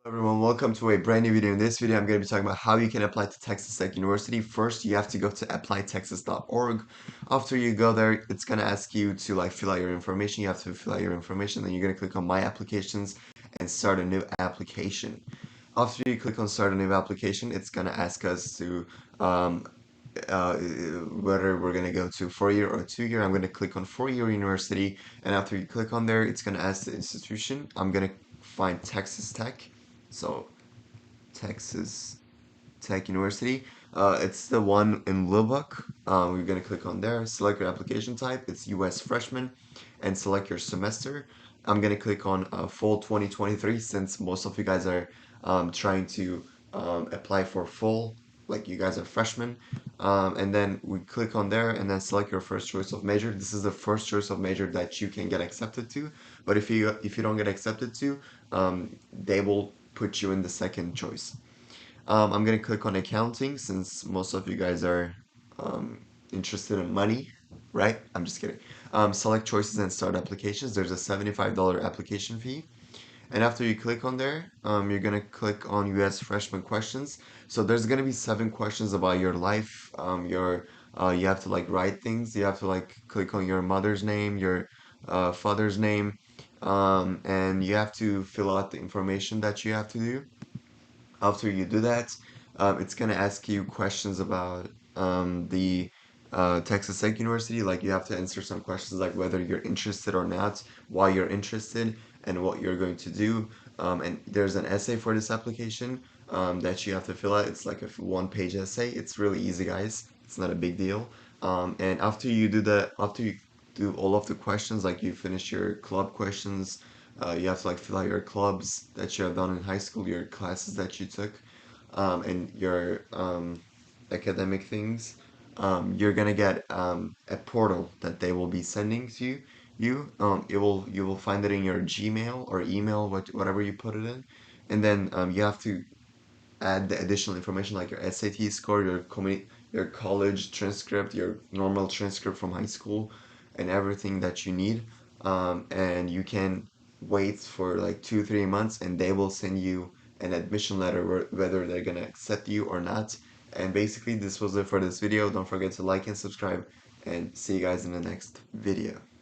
Everyone, welcome to a brand new video. In this video, I'm going to be talking about how you can apply to Texas Tech University. First, you have to go to applytexas.org. After you go there, it's going to ask you to fill out your information. You have to fill out your information. Then you're going to click on My Applications and start a new application. After you click on Start a New Application, it's going to ask us to um, whether we're going to go to 4-year or 2-year. I'm going to click on 4-year university, and after you click on there, it's going to ask the institution. I'm going to find Texas Tech. So Texas Tech University. It's the one in Lubbock. We're gonna click on there. Select your application type. It's U.S. freshman, and select your semester. I'm gonna click on fall 2023 since most of you guys are trying to apply for full, like you guys are freshmen. And then we click on there and then select your first choice of major. This is the first choice of major that you can get accepted to. But if you don't get accepted to, they will put you in the second choice. I'm gonna click on accounting since most of you guys are um, interested in money, right? I'm just kidding. Select choices and start applications. There's a $75 application fee. And after you click on there, you're gonna click on US freshman questions. So there's gonna be 7 questions about your life. You have to write things. You have to click on your mother's name, your father's name, and you have to fill out the information that you have to do. After you do that, it's gonna ask you questions about the Texas Tech University. Like you have to answer some questions like whether you're interested or not, why you're interested, and what you're going to do. And there's an essay for this application that you have to fill out. It's like a one-page essay. It's really easy, guys. It's not a big deal. And after you do all of the questions, like you finish your club questions, you have to fill out your clubs that you have done in high school, your classes that you took, and your academic things. You're gonna get a portal that they will be sending to you. You will find it in your Gmail or email, whatever you put it in, and then you have to add the additional information like your SAT score, your college transcript, your normal transcript from high school, and everything that you need. And you can wait for like 2, 3 months, and they will send you an admission letter whether they're gonna accept you or not. And basically, this was it for this video. Don't forget to like and subscribe, and see you guys in the next video.